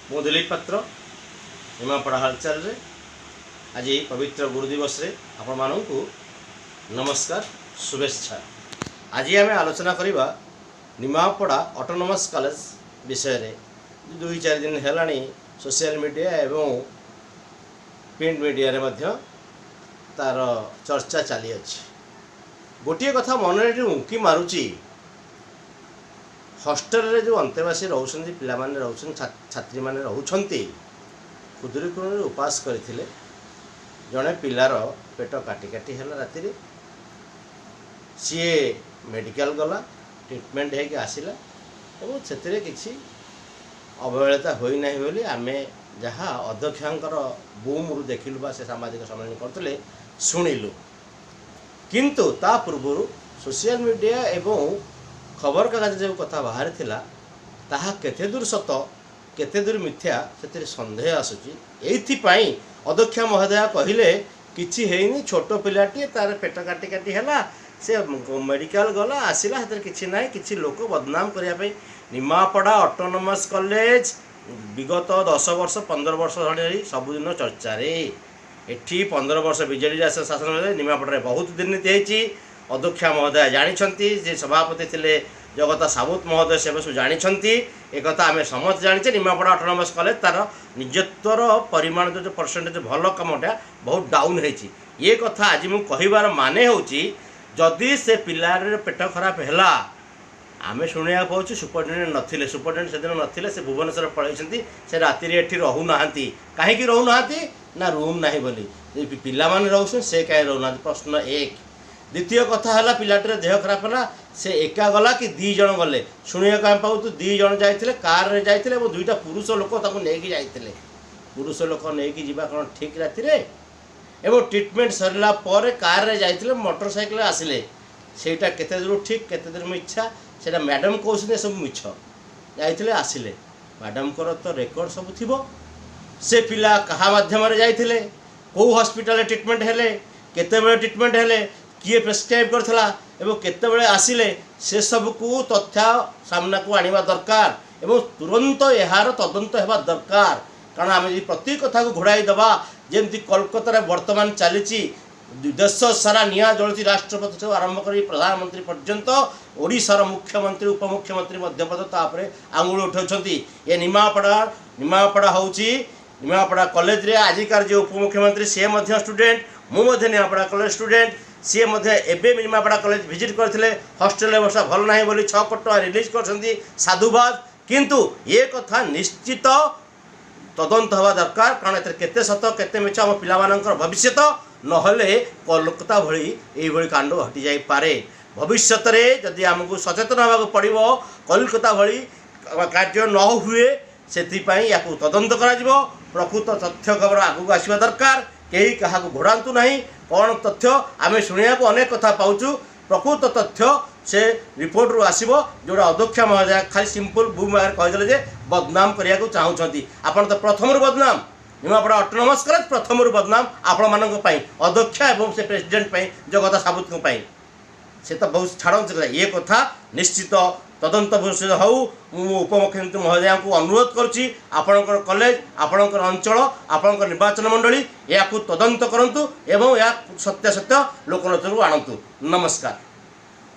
मु दिलीप पात्र निमापड़ा हालचाल रे आज पवित्र गुरु दिवस रे आपण मानू नमस्कार शुभेच्छा। आज आम आलोचना करवा निमापड़ा ऑटोनोमस कॉलेज विषय रे 2-4 दिन है सोशल मीडिया एवं प्रिंट मीडिया रे मध्य तार चर्चा चली अच्छी। गोटे कथा मन उंकी मारुची हॉस्टेल रे जो अंतेवासी रोचंती पिला माने रोचंती छात्री माने रोचंती खुदुरीकुणी उपास करथिले जड़े पिलार पेट काटी काटी है राति सी मेडिकल गला ट्रिटमेंट है आसला और से किसी अवहेलता होई नहीं बोली आमे जहाँ अध्यक्षर बूम देखिलु बा से सामाजिक सम्मेलन करते शुणिलु। किंतु ता पूर्व सोशल मीडिया एवं खबर कागज जो कथा बाहर थिला ताहा केते दूर सत केते दूर मिथ्या से सन्देह आसूची। एइथिपाई अध्यक्ष महोदय कहले किछि हेइनी छोट पिलाटी तार पेट काटी काटी है से मेडिकल गला आसला से किछि नाई किछि लोक बदनाम करिया पे निमापड़ा ऑटोनोमस कॉलेज विगत 10 वर्ष 15 वर्ष धरी सबुदिन चर्चा रे एठी 15 वर्ष बीजेडी शासन में निमापड़ा बहुत दुर्नीति होती। अध्यक्ष महोदय जानी जे सभापति थे जगत साबुत महोदय से सब जानी एक आम समस्त जाने निमापड़ा ऑटोनोमस कॉलेज तार निजत्वर परिमाण जो परसेंटेज भल कमटा बहुत डाउन होती। ये कथा आज मुझे कहबार माने होची जदि से पिलार पेट खराब है आमे शुणा पाँच सुपरिटेडेंट नथिले सुपरिटेडेंट से दिन नथिले से भुवनेश्वर पलैछंती से राति रे एठी रहूनाहांती काहेकि रहूनाहांती ना रूम नाही बोली पिला माने रहउछन से काहे रहूनाहांती प्रश्न एक। द्वितीय कथा है पिलाटर देह खराब है से एका गला कि 2 जन गले शुणा कम पाऊ 2 जन जाते कार रे जाते 2टा पुरुष लोक नहीं जाते पुरुष लोक नहीं जावा कौन ठीक राति एवं ट्रिटमेंट सरला पर कार रे जाते मोटरसाइकिल आसिले सेटा केते दूर ठीक केते दूर मिछा सेटा मैडम कहते सब मिछ जाते आसिले मैडम को तो रेकर्ड सब थी से पिला कहा माध्यम जाते कौ हॉस्पिटल ट्रिटमेंट हेले केते ट्रिटमेंट हेले किए प्रेस्क्राइब करथला एवं केतेबेले आसिले से सब को तथ्य सामना को आनिबा दरकार एवं तुरंत यार तदंत हेबा दरकार। कारण आम प्रति कथा को घोड़ाई दबा जेमती कोलकाता वर्तमान चली देश सारा निया जलुची राष्ट्रपति से आरंभ कर प्रधानमंत्री पर्यंत ओडिशार मुख्यमंत्री उपमुख्यमंत्री मध्यप्रदेश आंगुल उठाउछंती। ये निमापड़ा होची निमापड़ा कॉलेज रे आजिकार जो उपमुख्यमंत्री सी स्टूडेंट मुझे निमापड़ा कॉलेज स्टूडेंट सी एवं निमापड़ा कॉलेज विजिट करते हॉस्टेल व्यवस्था भल ना बोली 6 कोटी टका रिलीज कर साधुवाद। किंतु ये कथा निश्चित तदंत हवा दरकार कारण ए केते सत केते मिछ आम पिलामानंकर भविष्य नहले कोलकाता भली ये कांड हटि जाई पारे। भविष्य में जदि आमको सचेतन होगा पड़ो कोलकाता भली कार्य न हुए से या तदंत करा प्रकृत तथ्य खबर आगू आसवा दरकार। कहीं क्या घोड़ातु ना कौन तथ्य आम शुणा को अनेक कथा पाचु प्रकृत तथ्य से रिपोर्ट रू आसो जोड़ा अध्यक्ष महोदय खाली सिंपल बुम कहीदे जे बदनाम करने को चाहते आपड़ तो प्रथम बदनाम निमापड़ा ऑटोनोमस कॉलेज प्रथम बदनाम आपण मान अध्यक्ष एवं से प्रेसिडेंट जगत साबुत से तो बहुत छाड़ ये कथा निश्चित तदंत हो उपमुख्यमंत्री महोदय को अनुरोध करुच्ची आपणकर कॉलेज आपणकर अंचल आपणकर निर्वाचन मंडली या तदंत करंतु एवं या सत्यासत्य लोकलोचन को आणतु। नमस्कार।